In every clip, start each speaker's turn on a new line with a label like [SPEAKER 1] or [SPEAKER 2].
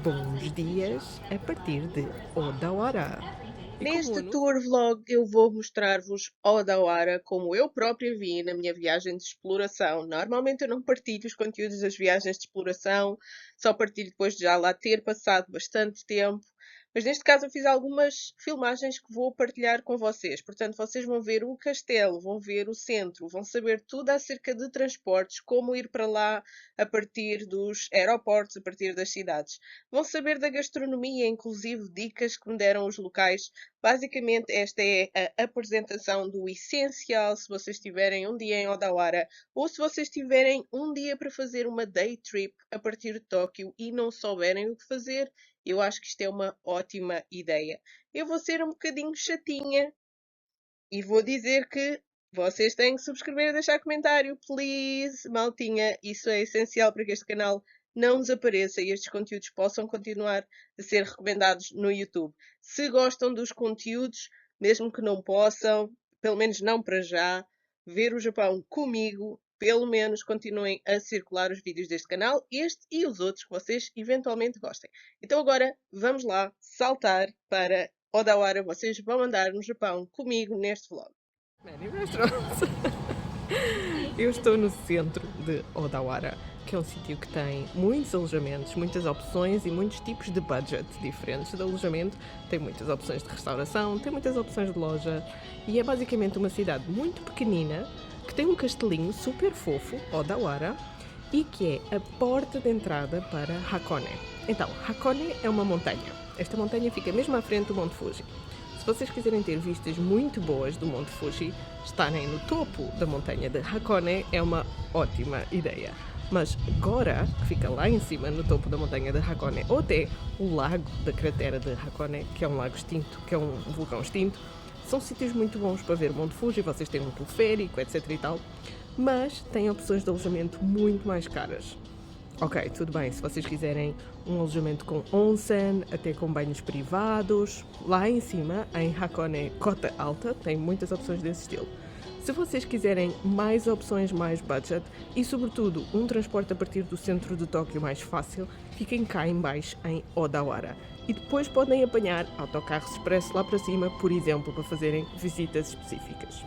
[SPEAKER 1] Bons dias a partir de Odawara. E como
[SPEAKER 2] Neste
[SPEAKER 1] anúncio,
[SPEAKER 2] tour vlog eu vou mostrar-vos Odawara como eu própria vi na minha viagem de exploração. Normalmente eu não partilho os conteúdos das viagens de exploração, só partilho depois de já lá ter passado bastante tempo. Mas neste caso eu fiz algumas filmagens que vou partilhar com vocês. Portanto, vocês vão ver o castelo, vão ver o centro, vão saber tudo acerca de transportes, como ir para lá a partir dos aeroportos, a partir das cidades. Vão saber da gastronomia, inclusive dicas que me deram os locais. Basicamente, esta é a apresentação do essencial se vocês tiverem um dia em Odawara ou se vocês tiverem um dia para fazer uma day trip a partir de Tóquio e não souberem o que fazer. Eu acho que isto é uma ótima ideia. Eu vou ser um bocadinho chatinha e vou dizer que vocês têm que subscrever e deixar comentário, please, maltinha. Isso é essencial para que este canal não desapareça e estes conteúdos possam continuar a ser recomendados no YouTube. Se gostam dos conteúdos, mesmo que não possam, pelo menos não para já, ver o Japão comigo, pelo menos continuem a circular os vídeos deste canal, este e os outros que vocês eventualmente gostem. Então agora vamos lá saltar para Odawara. Vocês vão andar no Japão comigo neste vlog.
[SPEAKER 1] Many Restaurants. Eu estou no centro de Odawara, que é um sítio que tem muitos alojamentos, muitas opções e muitos tipos de budget diferentes de alojamento. Tem muitas opções de restauração, tem muitas opções de loja e é basicamente uma cidade muito pequenina que tem um castelinho super fofo, Odawara, e que é a porta de entrada para Hakone. Então, Hakone é uma montanha. Esta montanha fica mesmo à frente do Monte Fuji. Se vocês quiserem ter vistas muito boas do Monte Fuji, estarem no topo da montanha de Hakone é uma ótima ideia. Mas Gora, que fica lá em cima, no topo da montanha de Hakone, ou até o lago da cratera de Hakone, que é um lago extinto, que é um vulcão extinto, são sítios muito bons para ver o Monte Fuji, vocês têm um teleférico, etc e tal, mas têm opções de alojamento muito mais caras. Ok, tudo bem, se vocês quiserem um alojamento com onsen, até com banhos privados, lá em cima, em Hakone Kota Alta, tem muitas opções desse estilo. Se vocês quiserem mais opções mais budget e, sobretudo, um transporte a partir do centro de Tóquio mais fácil, fiquem cá em baixo em Odawara. E depois podem apanhar autocarros expresso lá para cima, por exemplo, para fazerem visitas específicas.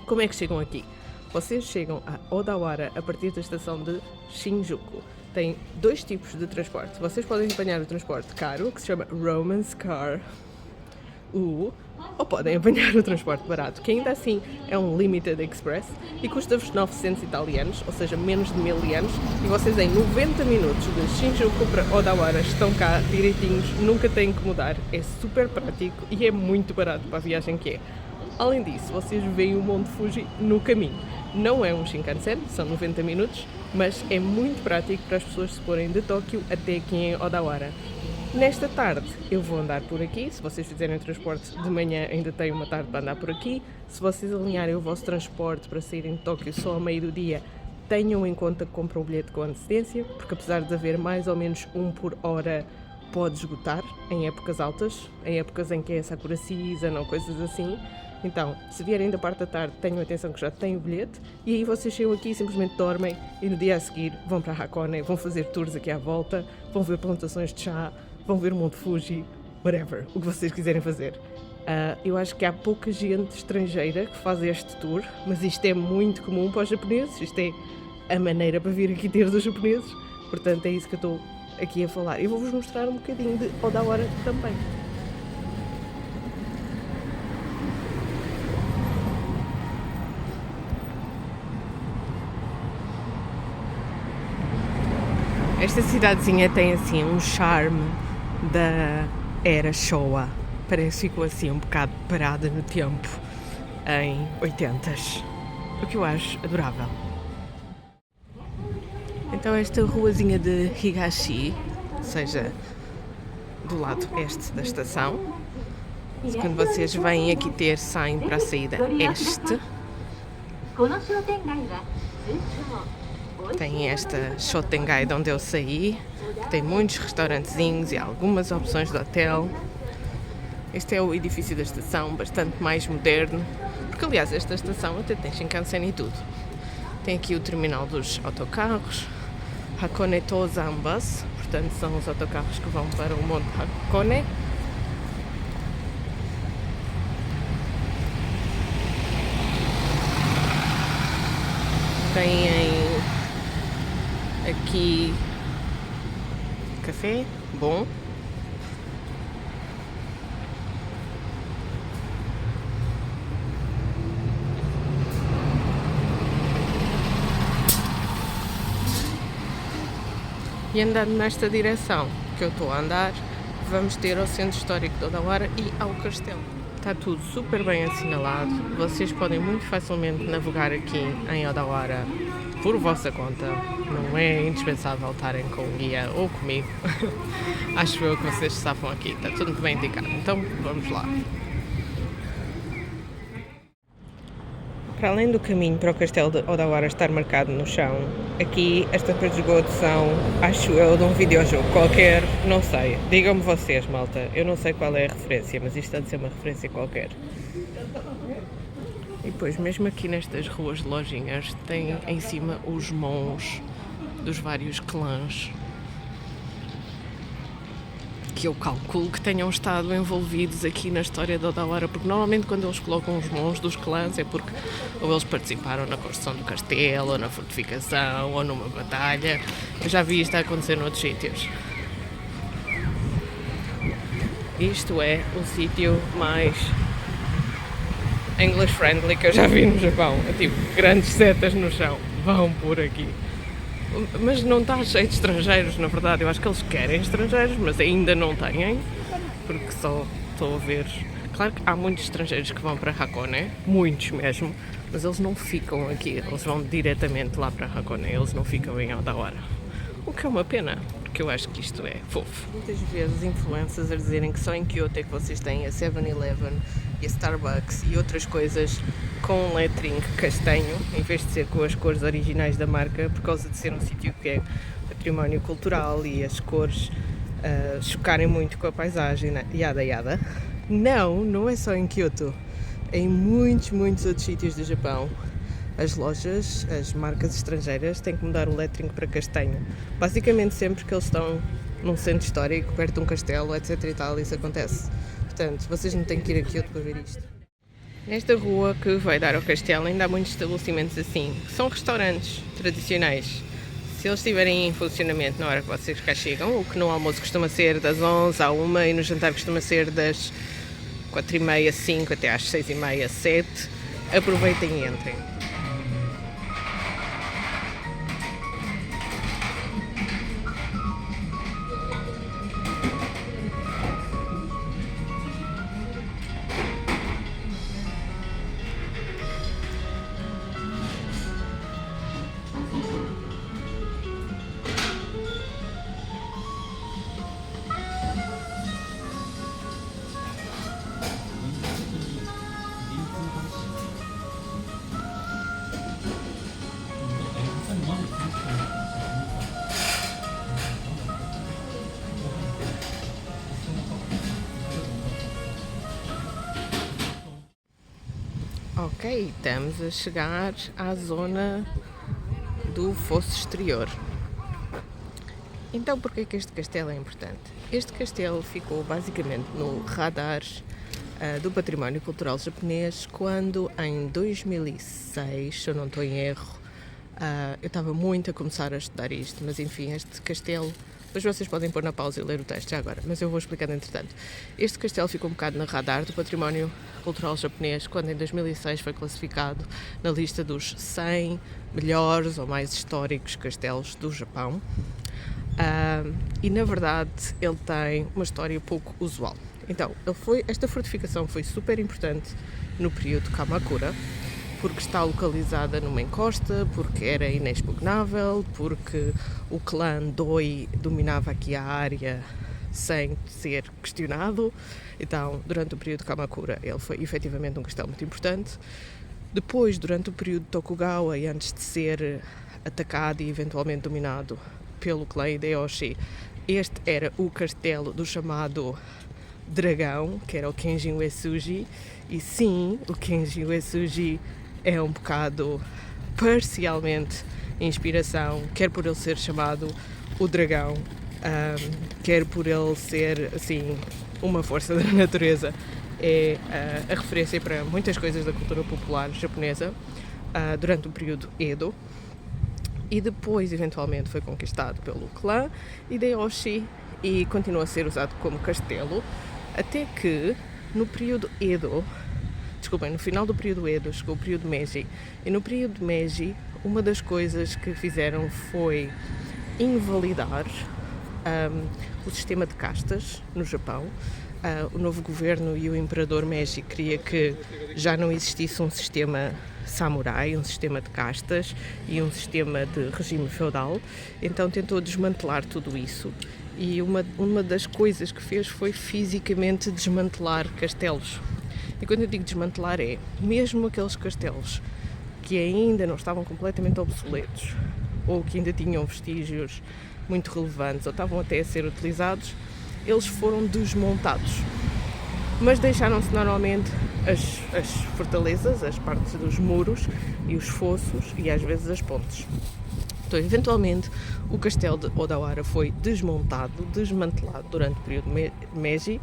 [SPEAKER 1] Como é que chegam aqui? Vocês chegam a Odawara a partir da estação de Shinjuku. Tem dois tipos de transporte. Vocês podem apanhar o transporte caro, que se chama Romance Car, ou podem apanhar o transporte barato, que ainda assim é um Limited Express e custa-vos 900 italianos, ou seja, menos de 1000 ienes, e vocês em 90 minutos de Shinjuku para Odawara estão cá direitinhos, nunca têm que mudar, é super prático e é muito barato para a viagem que é. Além disso, vocês veem o Monte Fuji no caminho. Não é um Shinkansen, são 90 minutos, mas é muito prático para as pessoas se porem de Tóquio até aqui em Odawara. Nesta tarde eu vou andar por aqui, se vocês fizerem o transporte de manhã ainda tenho uma tarde para andar por aqui. Se vocês alinharem o vosso transporte para saírem de Tóquio só ao meio do dia, tenham em conta que compram o bilhete com antecedência, porque apesar de haver mais ou menos um por hora, pode esgotar em épocas altas, em épocas em que é Sakura Season ou coisas assim. Então, se vierem da parte da tarde, tenham atenção que já têm o bilhete e aí vocês chegam aqui e simplesmente dormem e no dia a seguir vão para Hakone, vão fazer tours aqui à volta, vão ver plantações de chá, vão ver o Monte Fuji, whatever, o que vocês quiserem fazer. Eu acho que há pouca gente estrangeira que faz este tour, mas isto é muito comum para os japoneses, isto é a maneira para vir aqui ter dos japoneses, portanto é isso que eu estou aqui a falar. Eu vou-vos mostrar um bocadinho de Odawara também. Esta cidadezinha tem assim um charme da era Showa. Parece que ficou assim um bocado parada no tempo em 80s. O que eu acho adorável. Então esta ruazinha de Higashi, ou seja, do lado este da estação, quando vocês vêm aqui ter, saem para a saída este. Tem esta Shotengai de onde eu saí, que tem muitos restaurantezinhos e algumas opções de hotel. Este é o edifício da estação, bastante mais moderno, porque aliás esta estação até tem Shinkansen e tudo. Tem aqui o terminal dos autocarros, Hakone Tozan Bus, portanto são os autocarros que vão para o Monte Hakone. Têm aqui café, bom. E andando nesta direção que eu estou a andar, vamos ter ao Centro Histórico de Odawara e ao Castelo. Está tudo super bem assinalado, vocês podem muito facilmente navegar aqui em Odawara por vossa conta, não é indispensável estarem com um guia ou comigo. Acho eu que vocês se safam aqui, está tudo muito bem indicado, então vamos lá. Para além do caminho para o Castelo de Odawara estar marcado no chão, aqui as tampas de esgoto são, acho eu, de um videojogo qualquer, não sei. Digam-me vocês, malta, eu não sei qual é a referência, mas isto há de ser uma referência qualquer. E depois, mesmo aqui nestas ruas de lojinhas, tem em cima os mons dos vários clãs, que eu calculo que tenham estado envolvidos aqui na história de Odawara, porque normalmente quando eles colocam os mons dos clãs é porque ou eles participaram na construção do castelo, ou na fortificação, ou numa batalha. Eu já vi isto a acontecer noutros sítios. Isto é o sítio mais English friendly que eu já vi no Japão. É tipo, grandes setas no chão, vão por aqui. Mas não está cheio de estrangeiros, na verdade. Eu acho que eles querem estrangeiros, mas ainda não têm, porque só estou a ver. Claro que há muitos estrangeiros que vão para Hakone, muitos mesmo, mas eles não ficam aqui, eles vão diretamente lá para Hakone, eles não ficam em Odawara. O que é uma pena, porque eu acho que isto é fofo. Muitas vezes influencers a dizerem que só em Kyoto é que vocês têm a 7-Eleven e a Starbucks e outras coisas com um lettering castanho, em vez de ser com as cores originais da marca, por causa de ser um sítio que é património cultural e as cores chocarem muito com a paisagem, yada yada. Não é só em Kyoto. Em muitos outros sítios do Japão, as lojas, as marcas estrangeiras têm que mudar o lettering para castanho. Basicamente sempre que eles estão num centro histórico, perto de um castelo, etc e tal, isso acontece. Portanto, vocês não têm que ir a Kyoto para ver isto. Nesta rua que vai dar ao castelo ainda há muitos estabelecimentos assim, que são restaurantes tradicionais. Se eles estiverem em funcionamento na hora que vocês cá chegam, o que no almoço costuma ser das 11 à 1 e no jantar costuma ser das 4h30, 5 até às 6h30, 7, aproveitem e entrem. Ok, estamos a chegar à zona do fosso exterior. Então, porquê que este castelo é importante? Este castelo ficou basicamente no radar do património cultural japonês quando, em 2006, se eu não estou em erro, eu estava muito a começar a estudar isto, mas enfim, este castelo... Depois vocês podem pôr na pausa e ler o texto já agora, mas eu vou explicando entretanto. Este castelo ficou um bocado no radar do património cultural japonês quando em 2006 foi classificado na lista dos 100 melhores ou mais históricos castelos do Japão. E na verdade ele tem uma história pouco usual. Então, esta fortificação foi super importante no período Kamakura, porque está localizada numa encosta, porque era inexpugnável, porque o clã Doi dominava aqui a área sem ser questionado. Então, durante o período Kamakura, ele foi efetivamente um castelo muito importante. Depois, durante o período Tokugawa e antes de ser atacado e eventualmente dominado pelo clã Hideyoshi, este era o castelo do chamado dragão, que era o Kenjin Uesugi. E sim, o Kenjin Uesugi é um bocado parcialmente inspiração, quer por ele ser chamado o dragão quer por ele ser assim uma força da natureza, é a referência para muitas coisas da cultura popular japonesa durante o período Edo, e depois eventualmente foi conquistado pelo clã Hideyoshi e continua a ser usado como castelo, até que no final do período Edo chegou o período Meiji, e no período Meiji uma das coisas que fizeram foi invalidar o sistema de castas no Japão. O novo governo e o imperador Meiji queria que já não existisse um sistema samurai, um sistema de castas e um sistema de regime feudal, então tentou desmantelar tudo isso, e uma das coisas que fez foi fisicamente desmantelar castelos. E quando eu digo desmantelar, é mesmo aqueles castelos que ainda não estavam completamente obsoletos ou que ainda tinham vestígios muito relevantes ou estavam até a ser utilizados, eles foram desmontados. Mas deixaram-se normalmente as fortalezas, as partes dos muros e os fossos e às vezes as pontes. Então, eventualmente, o castelo de Odawara foi desmantelado durante o período Meiji,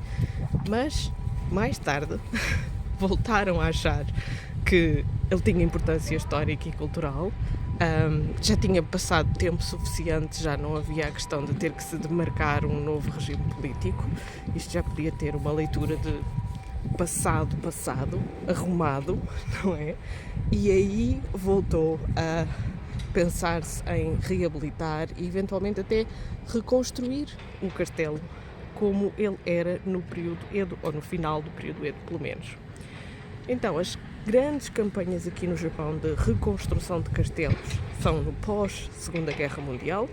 [SPEAKER 1] mas mais tarde voltaram a achar que ele tinha importância histórica e cultural. Já tinha passado tempo suficiente, já não havia a questão de ter que se demarcar um novo regime político. Isto já podia ter uma leitura de passado, arrumado, não é? E aí voltou a pensar-se em reabilitar e eventualmente até reconstruir o castelo como ele era no período Edo, ou no final do período Edo, pelo menos. Então, as grandes campanhas aqui no Japão de reconstrução de castelos são no pós-Segunda Guerra Mundial,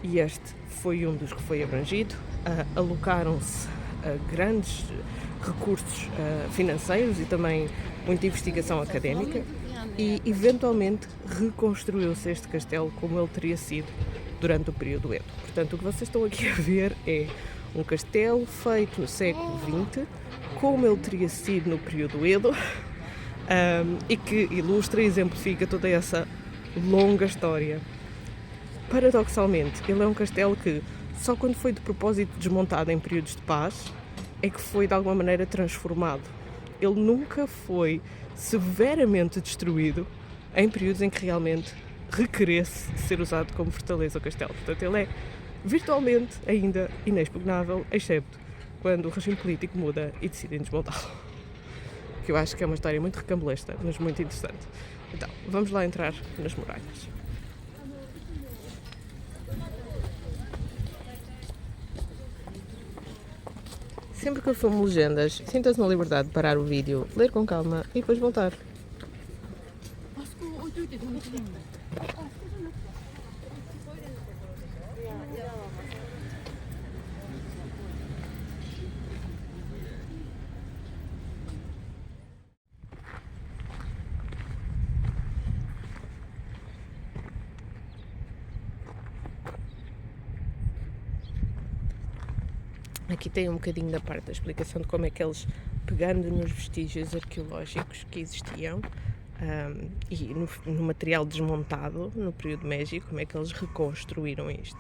[SPEAKER 1] e este foi um dos que foi abrangido. Alocaram-se grandes recursos financeiros e também muita investigação académica, e eventualmente reconstruiu-se este castelo como ele teria sido durante o período Edo. Portanto, o que vocês estão aqui a ver é um castelo feito no século XX, como ele teria sido no período Edo, e que ilustra e exemplifica toda essa longa história. Paradoxalmente, ele é um castelo que só quando foi de propósito desmontado em períodos de paz é que foi de alguma maneira transformado. Ele nunca foi severamente destruído em períodos em que realmente requeresse ser usado como fortaleza ou castelo. Portanto, ele é virtualmente ainda inexpugnável, excepto quando o regime político muda e decidem desmontá-lo. Que eu acho que é uma história muito recambulesta, mas muito interessante. Então, vamos lá entrar nas muralhas. Sempre que eu filmo legendas, sinta-se na liberdade de parar o vídeo, ler com calma e depois voltar. Aqui tem um bocadinho da parte da explicação de como é que eles, pegando nos vestígios arqueológicos que existiam e no material desmontado no período Meiji, como é que eles reconstruíram isto.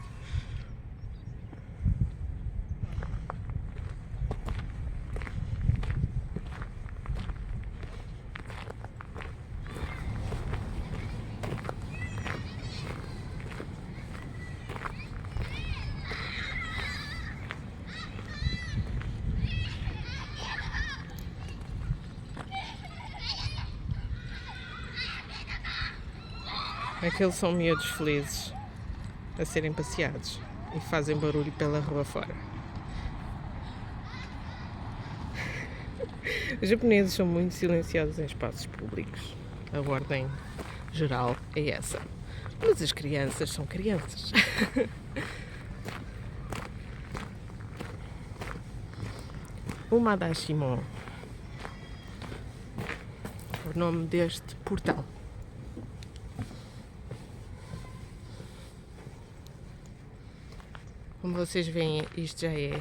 [SPEAKER 1] Aqueles são miúdos felizes a serem passeados e fazem barulho pela rua fora. Os japoneses são muito silenciosos em espaços públicos. A ordem geral é essa. Mas as crianças são crianças. O Madashimon, o nome deste portão. Como vocês veem, isto já é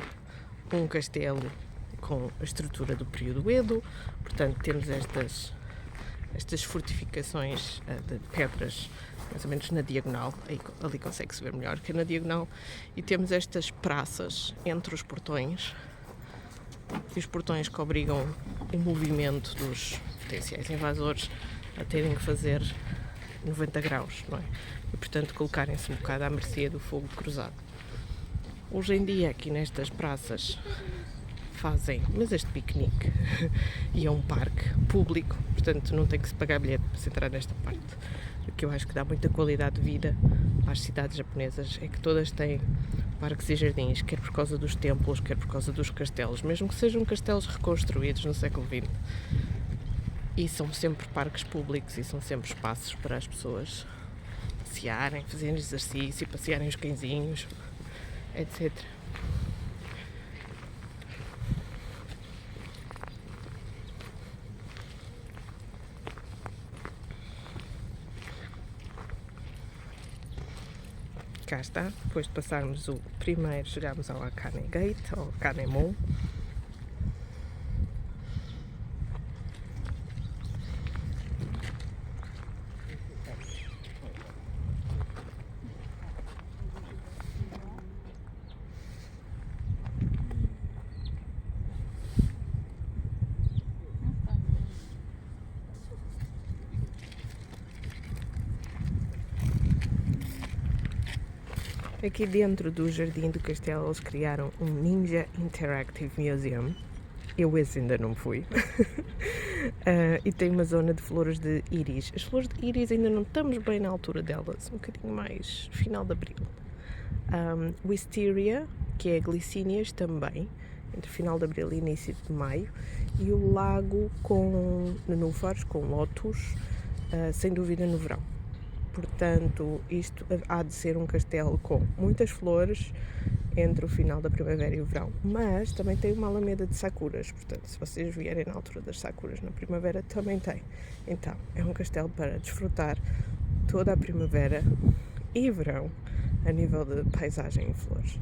[SPEAKER 1] um castelo com a estrutura do período Edo, portanto temos estas fortificações de pedras mais ou menos na diagonal, ali consegue-se ver melhor que é na diagonal, e temos estas praças entre os portões, e os portões que obrigam o movimento dos potenciais invasores a terem que fazer 90 graus, não é? E portanto colocarem-se um bocado à mercê do fogo cruzado. Hoje em dia aqui nestas praças fazem, mas este piquenique e é um parque público, portanto não tem que se pagar bilhete para se entrar nesta parte. O que eu acho que dá muita qualidade de vida às cidades japonesas é que todas têm parques e jardins, quer por causa dos templos, quer por causa dos castelos, mesmo que sejam castelos reconstruídos no século XX. E são sempre parques públicos e são sempre espaços para as pessoas passearem, fazerem exercício, passearem os cãezinhos, etc. Cá está, depois de passarmos o primeiro, chegámos ao Akane Gate, ao Akanemon. Aqui dentro do Jardim do Castelo eles criaram um Ninja Interactive Museum. Eu esse ainda não fui. E tem uma zona de flores de íris. As flores de íris ainda não estamos bem na altura delas, um bocadinho mais final de abril. Wisteria, que é glicínias também, entre final de abril e início de maio. E o lago com nenúfares, com lótus, sem dúvida no verão. Portanto, isto há de ser um castelo com muitas flores entre o final da primavera e o verão, mas também tem uma alameda de sakuras, portanto, se vocês vierem na altura das sakuras na primavera, também tem. Então, é um castelo para desfrutar toda a primavera e verão a nível de paisagem e flores.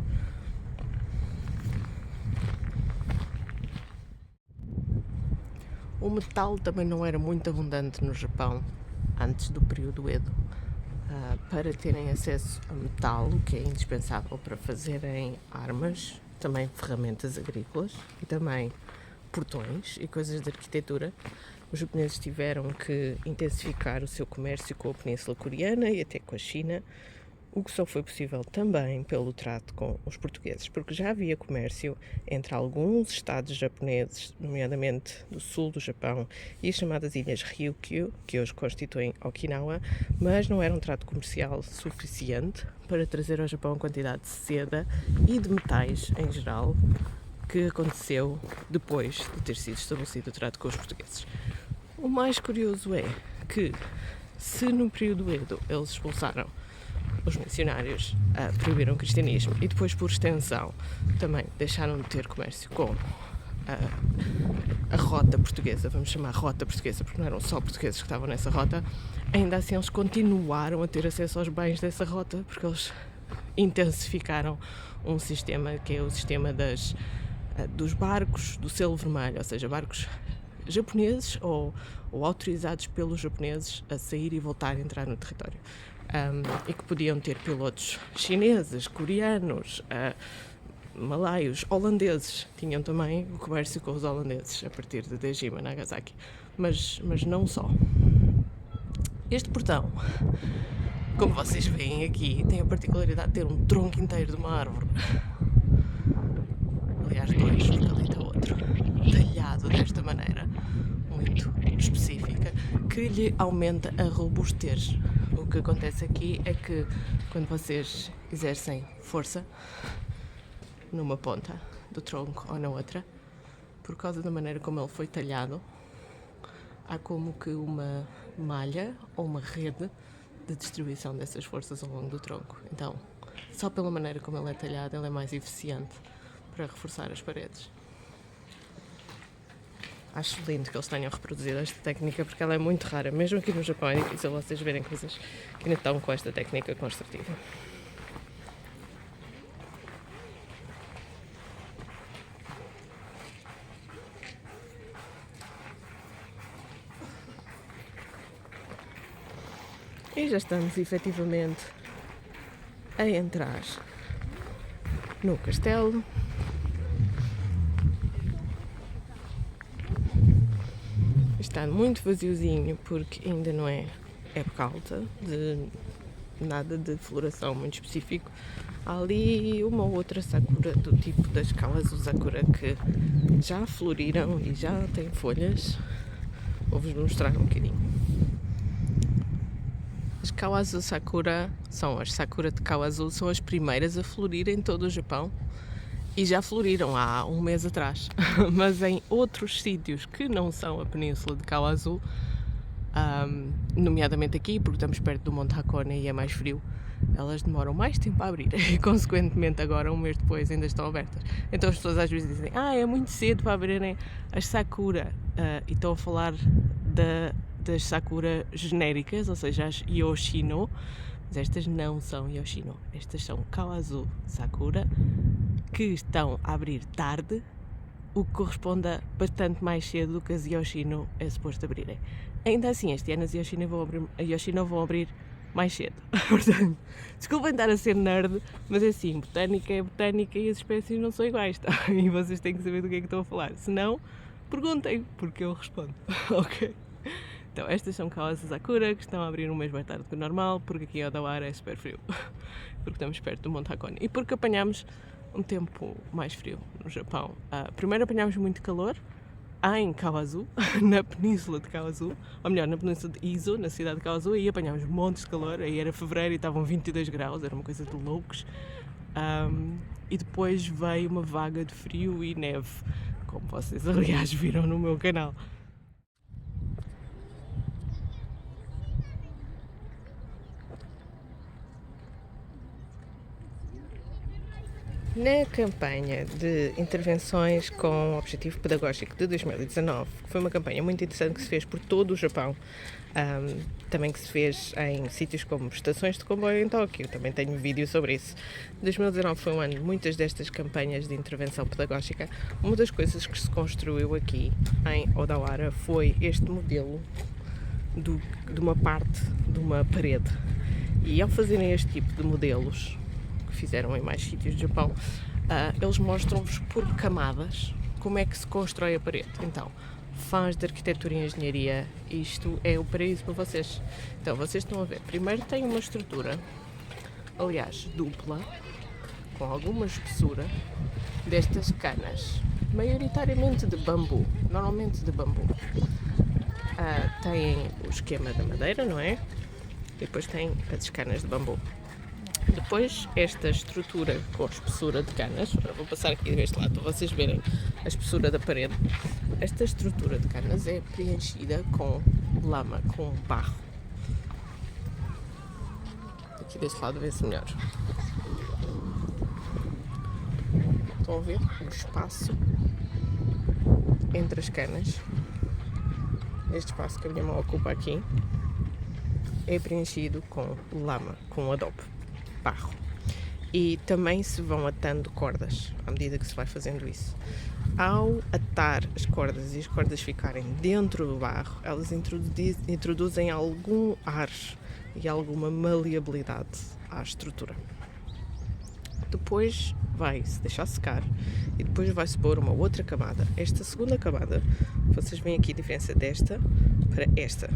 [SPEAKER 1] O metal também não era muito abundante no Japão antes do período Edo. Para terem acesso a metal, o que é indispensável para fazerem armas, também ferramentas agrícolas e também portões e coisas de arquitetura, os japoneses tiveram que intensificar o seu comércio com a Península Coreana e até com a China, o que só foi possível também pelo trato com os portugueses, porque já havia comércio entre alguns estados japoneses, nomeadamente do sul do Japão e as chamadas ilhas Ryukyu, que hoje constituem Okinawa, mas não era um trato comercial suficiente para trazer ao Japão a quantidade de seda e de metais em geral que aconteceu depois de ter sido estabelecido o trato com os portugueses. O mais curioso é que, se no período Edo eles expulsaram os missionários, proibiram o cristianismo e depois, por extensão, também deixaram de ter comércio com a rota portuguesa, vamos chamar rota portuguesa porque não eram só portugueses que estavam nessa rota, ainda assim eles continuaram a ter acesso aos bens dessa rota porque eles intensificaram um sistema que é o sistema dos barcos do selo vermelho, ou seja, barcos japoneses ou autorizados pelos japoneses a sair e voltar a entrar no território. E que podiam ter pilotos chineses, coreanos, malaios, holandeses. Tinham também o comércio com os holandeses a partir de Dejima, Nagasaki. Mas não só. Este portão, como vocês veem aqui, tem a particularidade de ter um tronco inteiro de uma árvore. Aliás, dois, porque ali está outro. Talhado desta maneira, muito específica, que lhe aumenta a robustez. O que acontece aqui é que quando vocês exercem força numa ponta do tronco ou na outra, por causa da maneira como ele foi talhado, há como que uma malha ou uma rede de distribuição dessas forças ao longo do tronco. Então, só pela maneira como ele é talhado, ele é mais eficiente para reforçar as paredes. Acho lindo que eles tenham reproduzido esta técnica porque ela é muito rara. Mesmo aqui no Japão é difícil vocês verem coisas que ainda estão com esta técnica construtiva. E já estamos efetivamente a entrar no castelo. Está muito vaziozinho porque ainda não é época alta, de nada de floração muito específico. Há ali uma ou outra sakura do tipo das Kawazu Sakura que já floriram e já têm folhas. Vou-vos mostrar um bocadinho. As Kawazu Sakura as Sakura de Kawazu, são as primeiras a florir em todo o Japão e já floriram há um mês atrás. Mas em outros sítios que não são a península de Kawazu, nomeadamente aqui, porque estamos perto do Monte Hakone e é mais frio, elas demoram mais tempo a abrir e consequentemente agora, um mês depois, ainda estão abertas. Então as pessoas às vezes dizem, é muito cedo para abrirem as Sakura, e estão a falar das Sakura genéricas, ou seja, as Yoshino, mas estas não são Yoshino, estas são Kawazu Sakura, que estão a abrir tarde, o que corresponde a bastante mais cedo do que as Yoshino é suposto abrirem. Ainda assim, este ano as Yoshino vão abrir mais cedo. Portanto, desculpem estar a ser nerd, mas é assim, botânica é botânica e as espécies não são iguais, tá? E vocês têm que saber do que é que estou a falar. Se não, perguntem, porque eu respondo. Ok? Então, estas são Kawazu Sakura, que estão a abrir um mês mais tarde que o normal, porque aqui em Odawara é super frio. Porque estamos perto do Monte Hakone. E porque apanhamos um tempo mais frio no Japão. Primeiro apanhámos muito calor em Kawazu, na península de Kawazu, ou melhor, na península de Izu, na cidade de Kawazu, aí apanhámos montes de calor, aí era fevereiro e estavam 22 graus, era uma coisa de loucos. E depois veio uma vaga de frio e neve, como vocês aliás viram no meu canal. Na campanha de intervenções com objetivo pedagógico de 2019, que foi uma campanha muito interessante que se fez por todo o Japão, também que se fez em sítios como estações de comboio em Tóquio, também tenho vídeo sobre isso. 2019 foi um ano de muitas destas campanhas de intervenção pedagógica. Uma das coisas que se construiu aqui em Odawara foi este modelo de uma parte de uma parede. E ao fazerem este tipo de modelos, que fizeram em mais sítios do Japão, eles mostram-vos por camadas como é que se constrói a parede. Então, fãs de arquitetura e engenharia, isto é o paraíso para vocês. Então, vocês estão a ver, primeiro tem uma estrutura, aliás, dupla, com alguma espessura, destas canas, maioritariamente de bambu, normalmente de bambu. Tem o esquema da madeira, não é? E depois tem as canas de bambu. Depois, esta estrutura com a espessura de canas, agora vou passar aqui deste lado para vocês verem a espessura da parede. Esta estrutura de canas é preenchida com lama, com barro. Aqui deste lado vê-se melhor. Estão a ver o espaço entre as canas? Este espaço que a minha mão ocupa aqui é preenchido com lama, com adobe. Barro. E também se vão atando cordas à medida que se vai fazendo isso. Ao atar as cordas e as cordas ficarem dentro do barro, elas introduzem algum ar e alguma maleabilidade à estrutura. Depois vai-se deixar secar e depois vai-se pôr uma outra camada. Esta segunda camada, vocês veem aqui a diferença desta para esta.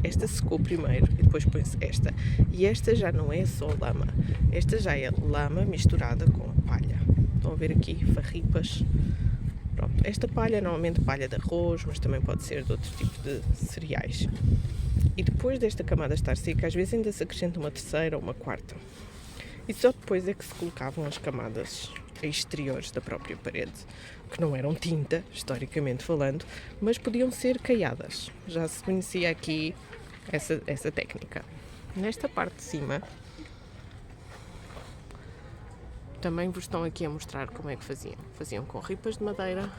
[SPEAKER 1] Esta secou primeiro e depois põe-se esta. E esta já não é só lama. Esta já é lama misturada com palha. Estão a ver aqui farripas. Pronto. Esta palha é normalmente palha de arroz, mas também pode ser de outro tipo de cereais. E depois desta camada estar seca, às vezes ainda se acrescenta uma terceira ou uma quarta. E só depois é que se colocavam as camadas exteriores da própria parede, que não eram tinta, historicamente falando, mas podiam ser caiadas. Já se conhecia aqui essa técnica. Nesta parte de cima, também vos estão aqui a mostrar como é que faziam. Faziam com ripas de madeira,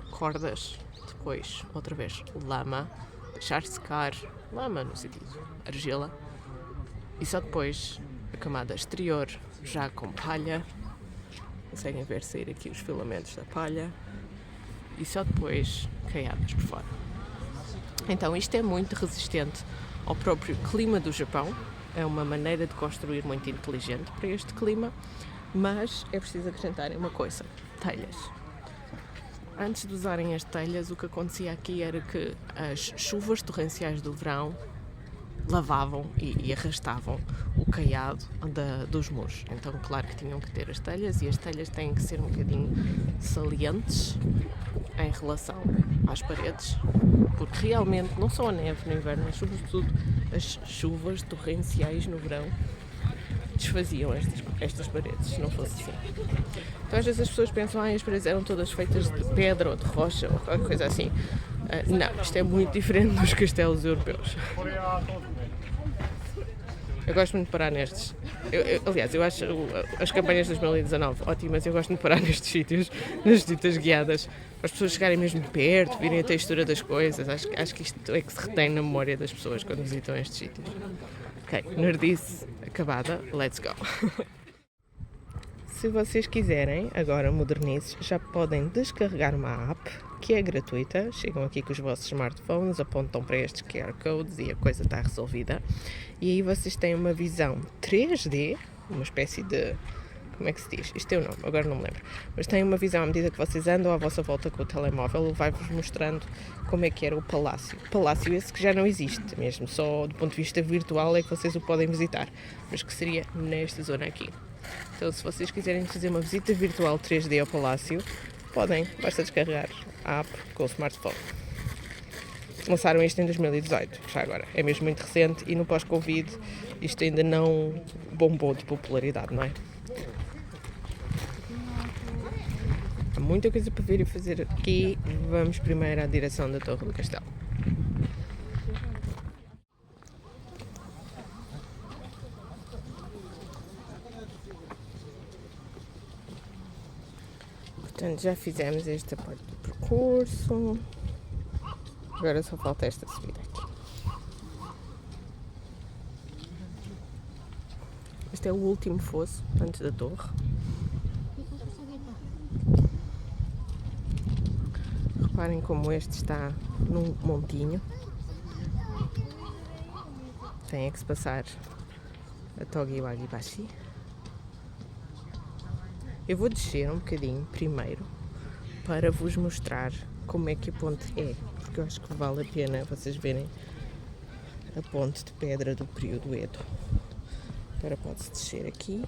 [SPEAKER 1] cordas, depois, outra vez, lama, deixar secar, lama no sentido, argila, e só depois a camada exterior, já com palha. Conseguem ver sair aqui os filamentos da palha e só depois caiadas por fora. Então isto é muito resistente ao próprio clima do Japão. É uma maneira de construir muito inteligente para este clima, mas é preciso acrescentarem uma coisa: telhas. Antes de usarem as telhas, o que acontecia aqui era que as chuvas torrenciais do verão lavavam e arrastavam o caiado dos muros. Então, claro que tinham que ter as telhas, e as telhas têm que ser um bocadinho salientes em relação às paredes, porque realmente não só a neve no inverno, mas sobretudo as chuvas torrenciais no verão desfaziam estas paredes, se não fosse assim. Então às vezes as pessoas pensam que as paredes eram todas feitas de pedra ou de rocha ou qualquer coisa assim. Não, isto é muito diferente dos castelos europeus. Eu gosto muito de parar nestes. Aliás, eu acho as campanhas de 2019 ótimas. Eu gosto muito de parar nestes sítios, nas visitas guiadas, para as pessoas chegarem mesmo de perto, virem a textura das coisas. Acho que isto é que se retém na memória das pessoas quando visitam estes sítios. Ok, nerdice acabada, let's go! Se vocês quiserem, agora modernices, já podem descarregar uma app que é gratuita. Chegam aqui com os vossos smartphones, apontam para estes QR codes e a coisa está resolvida. E aí vocês têm uma visão 3D, uma espécie de... como é que se diz? Isto é o nome, agora não me lembro. Mas têm uma visão à medida que vocês andam à vossa volta com o telemóvel, vai-vos mostrando como é que era o palácio. Palácio esse que já não existe mesmo, só do ponto de vista virtual é que vocês o podem visitar, mas que seria nesta zona aqui. Então, se vocês quiserem fazer uma visita virtual 3D ao palácio, podem, basta descarregar a app com o smartphone. Lançaram isto em 2018, já agora. É mesmo muito recente e no pós-Covid isto ainda não bombou de popularidade, não é? Há muita coisa para ver e fazer aqui. Vamos primeiro à direção da Torre do Castelo. Portanto, já fizemos esta parte do percurso. Agora só falta esta subida aqui. Este é o último fosso antes da torre. Reparem como este está num montinho. Tem que se passar a Togiwagibashi. Eu vou descer um bocadinho primeiro para vos mostrar como é que a ponte é, porque eu acho que vale a pena vocês verem a ponte de pedra do período Edo. Agora pode-se descer aqui.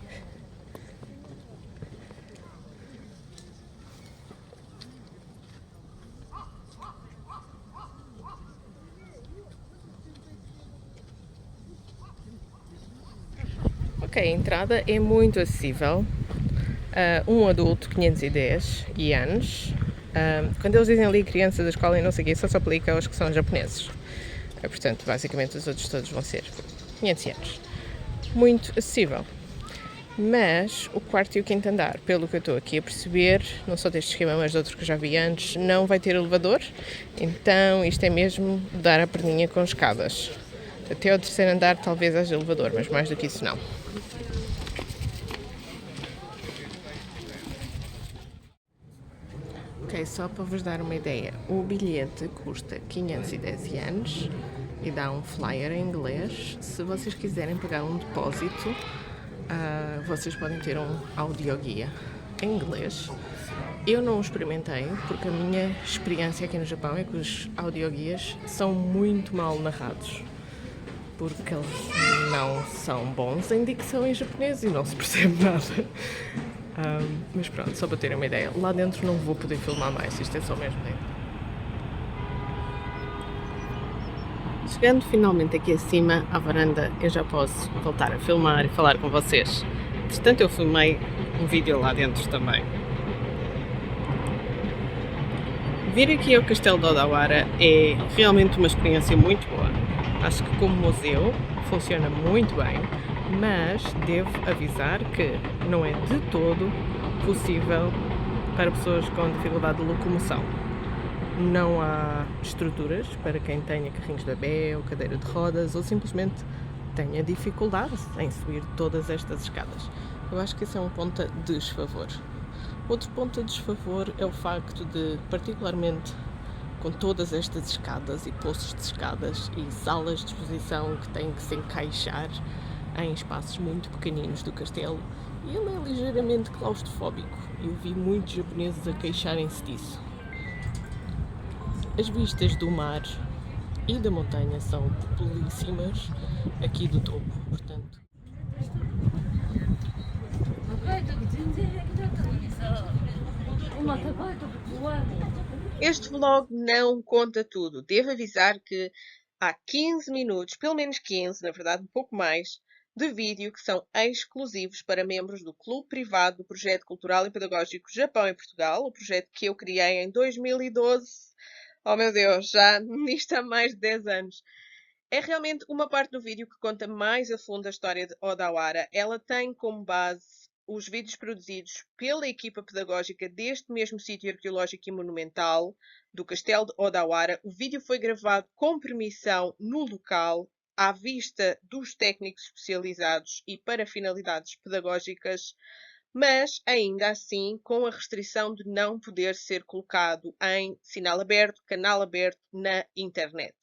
[SPEAKER 1] Ok, a entrada é muito acessível. Um adulto 510 ienes. Quando eles dizem ali criança da escola e não sei o quê, só se aplica aos que são japoneses. Portanto, basicamente os outros todos vão ser 500 ienes. Muito acessível. Mas o quarto e o quinto andar, pelo que eu estou aqui a perceber, não só deste esquema, mas de outros que eu já vi antes, não vai ter elevador. Então isto é mesmo dar a perninha com escadas. Até ao terceiro andar talvez haja elevador, mas mais do que isso não. Ok, só para vos dar uma ideia, o bilhete custa 510 ienes e dá um flyer em inglês. Se vocês quiserem pagar um depósito, vocês podem ter um audioguia em inglês. Eu não o experimentei porque a minha experiência aqui no Japão é que os audioguias são muito mal narrados, porque eles não são bons em dicção em japonês e não se percebe nada. Mas pronto, só para terem uma ideia. Lá dentro não vou poder filmar mais, isto é só mesmo dentro. Chegando finalmente aqui acima à varanda, eu já posso voltar a filmar e falar com vocês. Entretanto, eu filmei um vídeo lá dentro também. Vir aqui ao Castelo de Odawara é realmente uma experiência muito boa. Acho que como museu funciona muito bem, mas devo avisar que não é de todo possível para pessoas com dificuldade de locomoção. Não há estruturas para quem tenha carrinhos de bebê ou cadeira de rodas ou simplesmente tenha dificuldade em subir todas estas escadas. Eu acho que esse é um ponto a desfavor. Outro ponto a desfavor é o facto de, particularmente com todas estas escadas e poços de escadas e salas de exposição que têm que se encaixar em espaços muito pequeninos do castelo, e ele é ligeiramente claustrofóbico. Eu vi muitos japoneses a queixarem-se disso. As vistas do mar e da montanha são belíssimas aqui do topo, portanto.
[SPEAKER 2] Este vlog não conta tudo. Devo avisar que há 15 minutos, pelo menos 15, na verdade um pouco mais, de vídeo que são exclusivos para membros do Clube Privado do Projeto Cultural e Pedagógico Japão em Portugal, o projeto que eu criei em 2012. Oh meu Deus, já nisto há mais de 10 anos. É realmente uma parte do vídeo que conta mais a fundo a história de Odawara. Ela tem como base os vídeos produzidos pela equipa pedagógica deste mesmo sítio arqueológico e monumental, do Castelo de Odawara. O vídeo foi gravado com permissão no local, à vista dos técnicos especializados e para finalidades pedagógicas, mas ainda assim com a restrição de não poder ser colocado em sinal aberto, canal aberto na internet.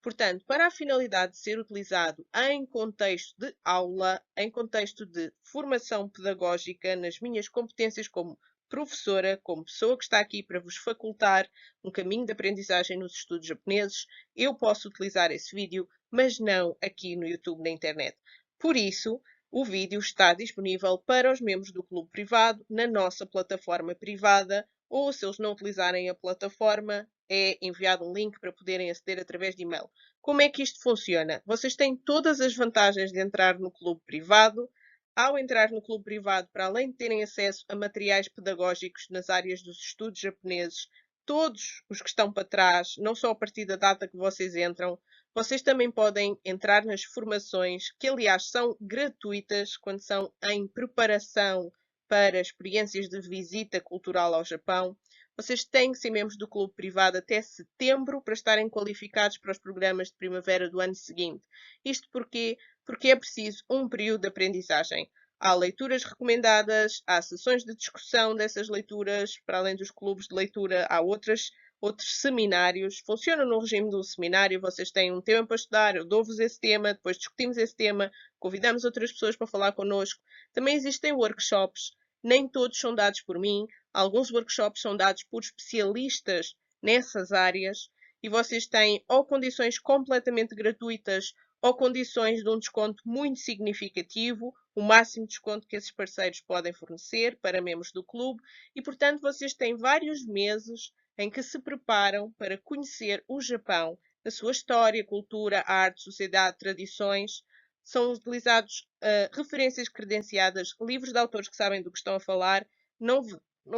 [SPEAKER 2] Portanto, para a finalidade de ser utilizado em contexto de aula, em contexto de formação pedagógica, nas minhas competências como professora, como pessoa que está aqui para vos facultar um caminho de aprendizagem nos estudos japoneses, eu posso utilizar esse vídeo, mas não aqui no YouTube, na internet. Por isso, o vídeo está disponível para os membros do clube privado na nossa plataforma privada, ou se eles não utilizarem a plataforma, é enviado um link para poderem aceder através de e-mail. Como é que isto funciona? Vocês têm todas as vantagens de entrar no clube privado. Ao entrar no clube privado, para além de terem acesso a materiais pedagógicos nas áreas dos estudos japoneses, todos os que estão para trás, não só a partir da data que vocês entram, vocês também podem entrar nas formações, que aliás são gratuitas quando são em preparação para experiências de visita cultural ao Japão. Vocês têm que ser membros do clube privado até setembro para estarem qualificados para os programas de primavera do ano seguinte. Isto porquê? Porque é preciso um período de aprendizagem. Há leituras recomendadas, há sessões de discussão dessas leituras, para além dos clubes de leitura, há outros seminários. Funciona no regime do seminário, vocês têm um tema para estudar, eu dou-vos esse tema, depois discutimos esse tema, convidamos outras pessoas para falar connosco. Também existem workshops, nem todos são dados por mim, alguns workshops são dados por especialistas nessas áreas e vocês têm ou condições completamente gratuitas ou condições de um desconto muito significativo, o máximo de desconto que esses parceiros podem fornecer para membros do clube e, portanto, vocês têm vários meses em que se preparam para conhecer o Japão, a sua história, cultura, arte, sociedade, tradições. São utilizados referências credenciadas, livros de autores que sabem do que estão a falar. Não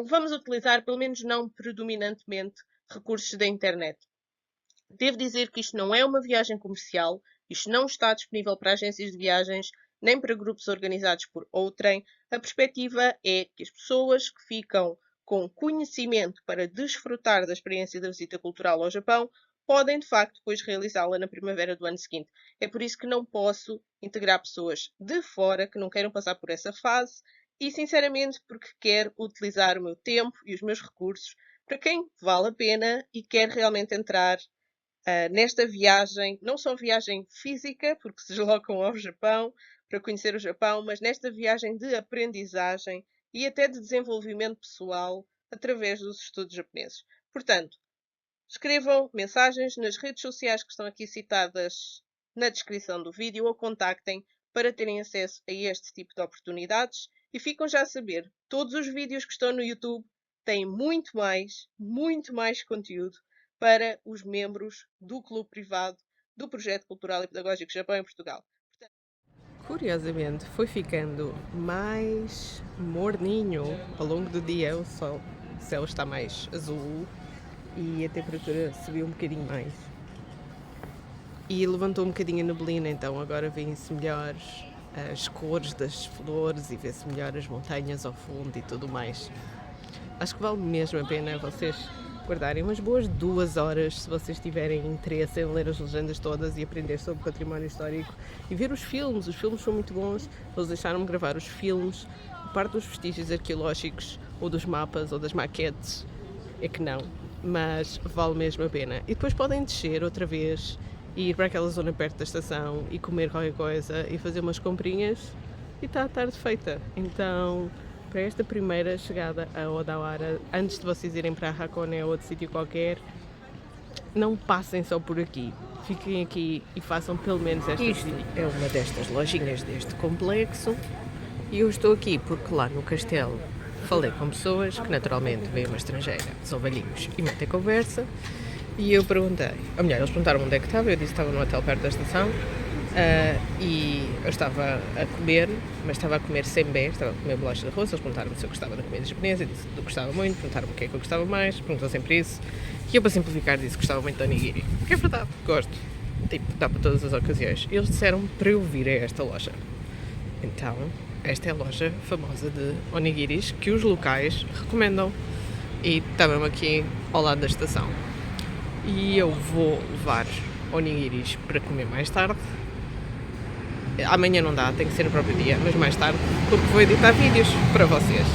[SPEAKER 2] vamos utilizar, pelo menos não predominantemente, recursos da internet. Devo dizer que isto não é uma viagem comercial, isto não está disponível para agências de viagens, nem para grupos organizados por outrem. A perspectiva é que as pessoas que ficam com conhecimento para desfrutar da experiência da visita cultural ao Japão podem, de facto, depois realizá-la na primavera do ano seguinte. É por isso que não posso integrar pessoas de fora que não queiram passar por essa fase e, sinceramente, porque quero utilizar o meu tempo e os meus recursos para quem vale a pena e quer realmente entrar nesta viagem, não só viagem física, porque se deslocam ao Japão para conhecer o Japão, mas nesta viagem de aprendizagem e até de desenvolvimento pessoal através dos estudos japoneses. Portanto, escrevam mensagens nas redes sociais que estão aqui citadas na descrição do vídeo ou contactem para terem acesso a este tipo de oportunidades e ficam já a saber, todos os vídeos que estão no YouTube têm muito mais conteúdo para os membros do clube privado do Projeto Cultural e Pedagógico Japão em Portugal.
[SPEAKER 1] Curiosamente, foi ficando mais morninho ao longo do dia, o céu está mais azul e a temperatura subiu um bocadinho mais. E levantou um bocadinho a neblina, então agora vêem-se melhor as cores das flores e vê-se melhor as montanhas ao fundo e tudo mais. Acho que vale mesmo a pena vocês guardarem umas boas 2 horas se vocês tiverem interesse em ler as legendas todas e aprender sobre património histórico e ver os filmes são muito bons, eles deixaram-me gravar os filmes, a parte dos vestígios arqueológicos ou dos mapas ou das maquetes é que não. mas vale mesmo a pena. E depois podem descer outra vez e ir para aquela zona perto da estação e comer qualquer coisa e fazer umas comprinhas e está a tarde feita. Então, para esta primeira chegada a Odawara, antes de vocês irem para Hakone ou outro sítio qualquer, não passem só por aqui. Fiquem aqui e façam pelo menos esta visita. É uma destas lojinhas deste complexo e eu estou aqui porque lá no castelo falei com pessoas que naturalmente veem uma estrangeira, são velhinhos e metem conversa e eu perguntei, ou melhor, eles perguntaram onde é que estava, eu disse que estava no hotel perto da estação e eu estava a comer, mas estava a comer senbei, estava a comer bolacha de arroz, eles perguntaram-me se eu gostava da comida japonesa, eu disse que gostava muito, perguntaram-me o que é que eu gostava mais, perguntou sempre isso e eu para simplificar disse que gostava muito de onigiri, que é verdade, gosto, tipo, dá para todas as ocasiões. E eles disseram para eu vir a esta loja. Então, esta é a loja famosa de onigiris que os locais recomendam e está mesmo aqui ao lado da estação. E eu vou levar onigiris para comer mais tarde. Amanhã não dá, tem que ser no próprio dia, mas mais tarde, porque vou editar vídeos para vocês.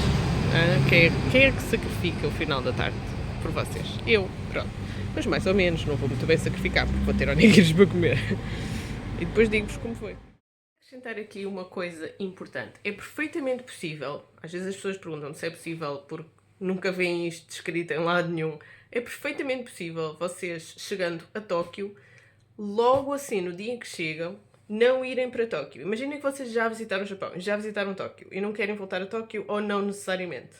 [SPEAKER 1] Quem é que sacrifica o final da tarde por vocês? Eu, pronto. Mas mais ou menos, não vou muito bem sacrificar, porque vou ter onigiris para comer. E depois digo-vos como foi. Acrescentar aqui uma coisa importante. É perfeitamente possível, às vezes as pessoas perguntam se é possível porque nunca veem isto descrito em lado nenhum. É perfeitamente possível vocês, chegando a Tóquio, logo assim, no dia em que chegam, não irem para Tóquio. Imaginem que vocês já visitaram o Japão, já visitaram Tóquio e não querem voltar a Tóquio ou não necessariamente.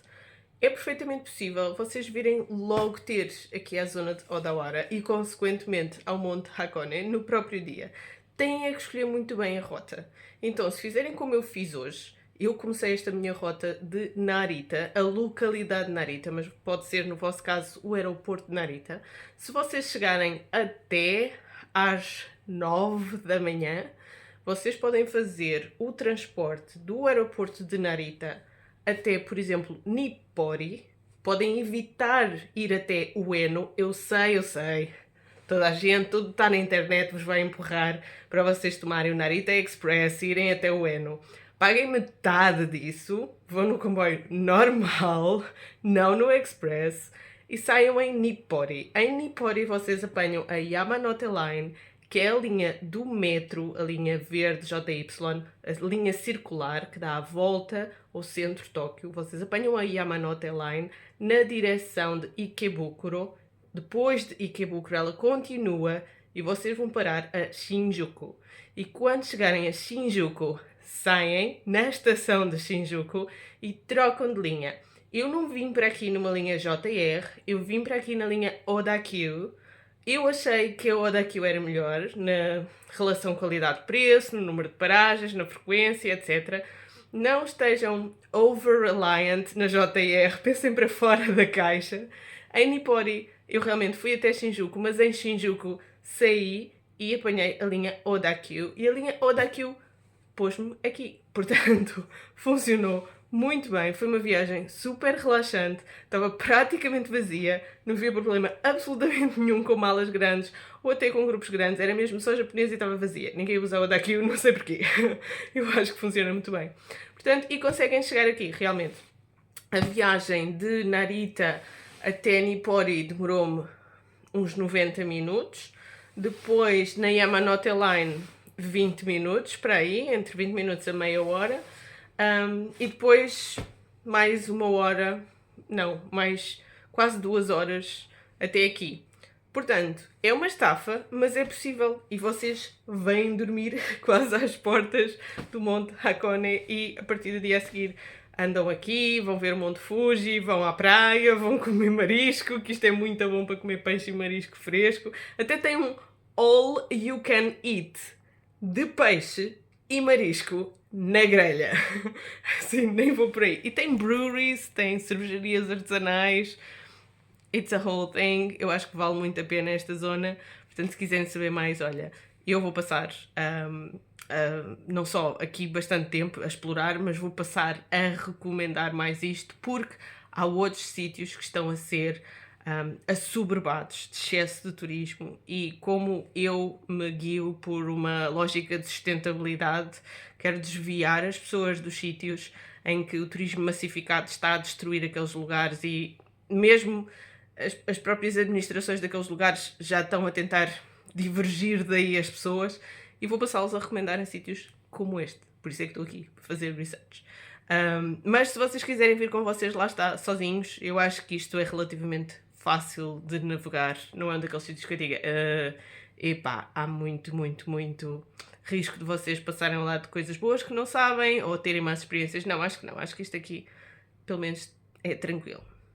[SPEAKER 1] É perfeitamente possível vocês virem logo ter aqui a zona de Odawara e, consequentemente, ao Monte Hakone no próprio dia. Têm que escolher muito bem a rota. Então, se fizerem como eu fiz hoje, eu comecei esta minha rota de Narita, a localidade de Narita, mas pode ser, no vosso caso, o aeroporto de Narita. Se vocês chegarem até às 9 da manhã, vocês podem fazer o transporte do aeroporto de Narita até, por exemplo, Nippori. Podem evitar ir até Ueno. Eu sei. Toda a gente, tudo está na internet, vos vai empurrar para vocês tomarem o Narita Express e irem até Ueno. Paguem metade disso, vão no comboio normal, não no Express, e saiam em Nippori. Em Nippori vocês apanham a Yamanote Line, que é a linha do metro, a linha verde JY, a linha circular que dá a volta ao centro de Tóquio. Vocês apanham a Yamanote Line na direção de Ikebukuro. Depois de Ikebukuro ela continua e vocês vão parar a Shinjuku. E quando chegarem a Shinjuku, saem na estação de Shinjuku e trocam de linha. Eu não vim para aqui numa linha JR, eu vim para aqui na linha Odakyu. Eu achei que a Odakyu era melhor na relação qualidade-preço, no número de paragens, na frequência, etc. Não estejam over-reliant na JR, pensem para fora da caixa. Em Nippori, eu realmente fui até Shinjuku, mas em Shinjuku saí e apanhei a linha Odakyu. E a linha Odakyu pôs-me aqui. Portanto, funcionou muito bem. Foi uma viagem super relaxante. Estava praticamente vazia. Não havia problema absolutamente nenhum com malas grandes ou até com grupos grandes. Era mesmo só japonês e estava vazia. Ninguém usava daqui, não sei porquê. Eu acho que funciona muito bem. Portanto, e conseguem chegar aqui, realmente. A viagem de Narita até Nippori demorou-me uns 90 minutos. Depois, na Yamanote Line, 20 minutos, para aí, entre 20 minutos a meia hora. E depois, mais uma hora, não, mais quase 2 horas até aqui. Portanto, é uma estafa, mas é possível. E vocês vêm dormir quase às portas do Monte Hakone e a partir do dia a seguir andam aqui, vão ver o Monte Fuji, vão à praia, vão comer marisco, que isto é muito bom para comer peixe e marisco fresco. Até tem um all you can eat de peixe e marisco na grelha. Assim, nem vou por aí. E tem breweries, tem cervejarias artesanais. It's a whole thing. Eu acho que vale muito a pena esta zona. Portanto, se quiserem saber mais, olha, eu vou passar não só aqui bastante tempo a explorar, mas vou passar a recomendar mais isto, porque há outros sítios que estão a ser assoberbados de excesso de turismo e como eu me guio por uma lógica de sustentabilidade, quero desviar as pessoas dos sítios em que o turismo massificado está a destruir aqueles lugares e mesmo as próprias administrações daqueles lugares já estão a tentar divergir daí as pessoas e vou passá-los a recomendar em sítios como este. Por isso é que estou aqui, para fazer research. Mas se vocês quiserem vir com vocês, lá está, sozinhos, eu acho que isto é relativamente fácil de navegar. Não é um daqueles sítios que eu diga, epá, há muito, muito, muito risco de vocês passarem lá de coisas boas que não sabem ou terem más experiências. Não, acho que não. Acho que isto aqui, pelo menos, é tranquilo.